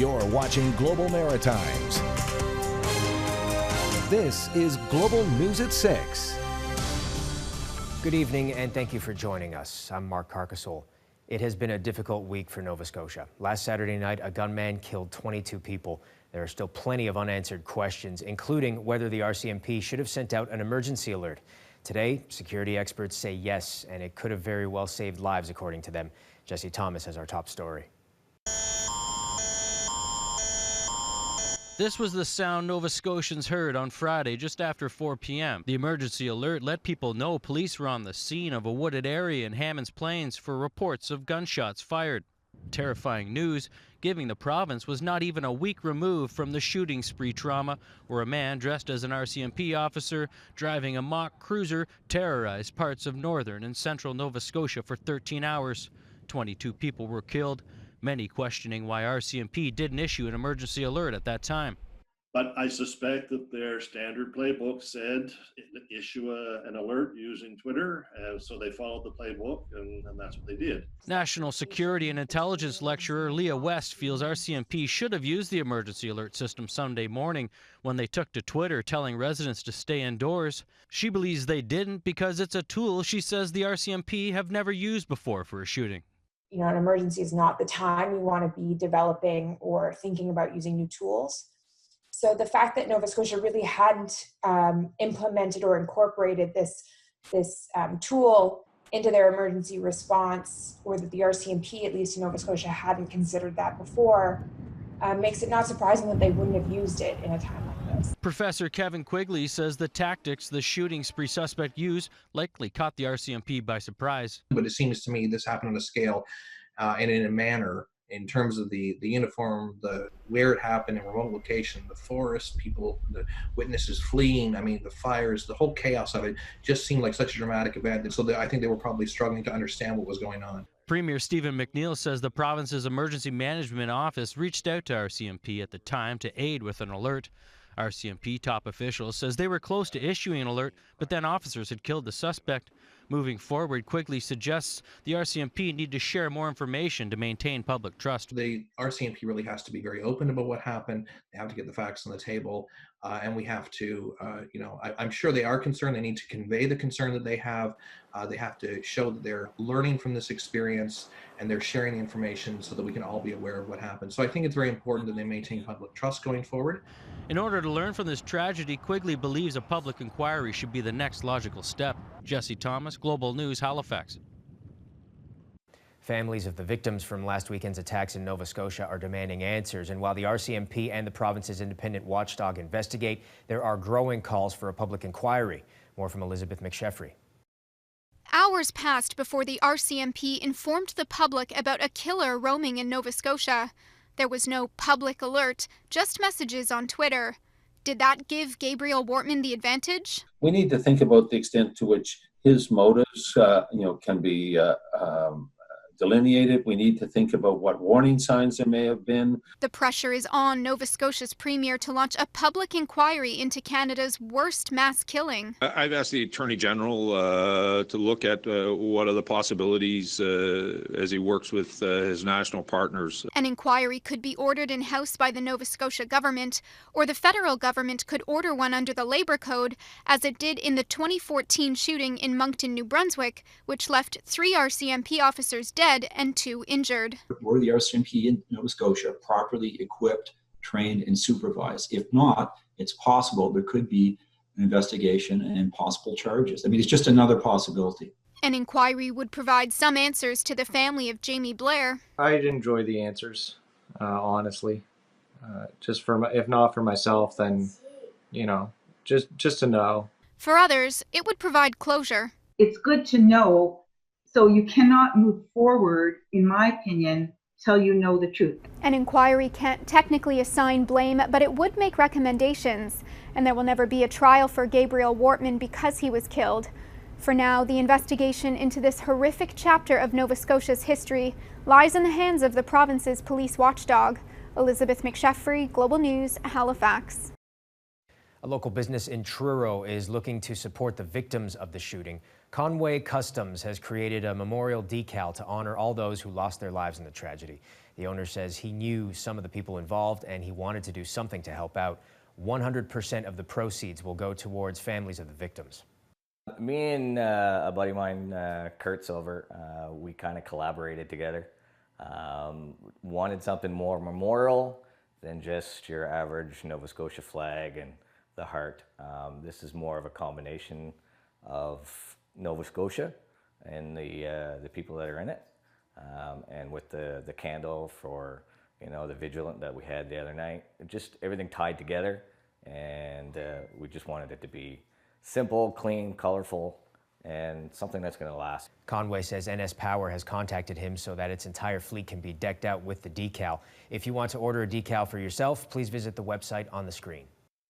You're watching Global Maritimes. This is Global News at 6. Good evening and thank you for joining us. I'm Mark Carcassole. It has been a difficult week for Nova Scotia. Last Saturday night, a gunman killed 22 people. There are still plenty of unanswered questions, including whether the RCMP should have sent out an emergency alert. Today, security experts say yes, and it could have very well saved lives, according to them. Jesse Thomas has our top story. This was the sound Nova Scotians heard on Friday just after 4 p.m. The emergency alert let people know police were on the scene of a wooded area in Hammonds Plains for reports of gunshots fired. Terrifying news, given the province was not even a week removed from the shooting spree trauma where a man dressed as an RCMP officer driving a mock cruiser terrorized parts of northern and central Nova Scotia for 13 hours. 22 people were killed, many questioning why RCMP didn't issue an emergency alert at that time. But I suspect that their standard playbook said issue an alert using Twitter, so they followed the playbook, and that's what they did. National Security and Intelligence lecturer Leah West feels RCMP should have used the emergency alert system Sunday morning when they took to Twitter telling residents to stay indoors. She believes they didn't because it's a tool she says the RCMP have never used before for a shooting. You know, an emergency is not the time you want to be developing or thinking about using new tools. So the fact that Nova Scotia really hadn't implemented or incorporated this tool into their emergency response, or that the RCMP, at least in Nova Scotia, hadn't considered that before, makes it not surprising that they wouldn't have used it in a time like this. Professor Kevin Quigley says the tactics the shooting spree suspect used likely caught the RCMP by surprise. But it seems to me this happened on a scale and in a manner, in terms of the uniform, where it happened, in remote location, the forest, people, the witnesses fleeing, I mean, the fires, the whole chaos of it just seemed like such a dramatic event. And so I think they were probably struggling to understand what was going on. Premier Stephen McNeil says the province's emergency management office reached out to RCMP at the time to aid with an alert. RCMP top officials says they were close to issuing an alert, but then officers had killed the suspect. Moving forward, Quigley suggests the RCMP need to share more information to maintain public trust. The RCMP really has to be very open about what happened. They have to get the facts on the table, and we have to, I'm sure they are concerned. They need to convey the concern that they have. They have to show that they're learning from this experience and they're sharing the information so that we can all be aware of what happened. So I think it's very important that they maintain public trust going forward. In order to learn from this tragedy, Quigley believes a public inquiry should be the next logical step. Jesse Thomas, Global News, Halifax. Families of the victims from last weekend's attacks in Nova Scotia are demanding answers. And while the RCMP and the province's independent watchdog investigate, there are growing calls for a public inquiry. More from Elizabeth McSheffrey. Hours passed before the RCMP informed the public about a killer roaming in Nova Scotia. There was no public alert, just messages on Twitter. Did that give Gabriel Wortman the advantage? We need to think about the extent to which his motives, can be delineated. We need to think about what warning signs there may have been. The pressure is on Nova Scotia's premier to launch a public inquiry into Canada's worst mass killing. I've asked the Attorney General to look at what are the possibilities as he works with his national partners. An inquiry could be ordered in-house by the Nova Scotia government, or the federal government could order one under the Labour Code, as it did in the 2014 shooting in Moncton, New Brunswick, which left 3 RCMP officers dead and 2 injured. Were the RCMP in Nova Scotia properly equipped, trained, and supervised? If not, it's possible there could be an investigation and possible charges. I mean, it's just another possibility. An inquiry would provide some answers to the family of Jamie Blair. I'd enjoy the answers, honestly. Just if not for myself, then, just to know. For others, it would provide closure. It's good to know. So you cannot move forward, in my opinion, till you know the truth. An inquiry can't technically assign blame, but it would make recommendations. And there will never be a trial for Gabriel Wortman because he was killed. For now, the investigation into this horrific chapter of Nova Scotia's history lies in the hands of the province's police watchdog. Elizabeth McSheffrey, Global News, Halifax. A local business in Truro is looking to support the victims of the shooting. Conway Customs has created a memorial decal to honor all those who lost their lives in the tragedy. The owner says he knew some of the people involved and he wanted to do something to help out. 100% of the proceeds will go towards families of the victims. Me and a buddy of mine, Kurt Silver, we kind of collaborated together. Wanted something more memorial than just your average Nova Scotia flag and the heart. This is more of a combination of Nova Scotia and the people that are in it. And with the candle for, you know, the vigilant that we had the other night, just everything tied together, and we just wanted it to be simple, clean, colorful, and something that's going to last. Conway says NS Power has contacted him so that its entire fleet can be decked out with the decal. If you want to order a decal for yourself, please visit the website on the screen.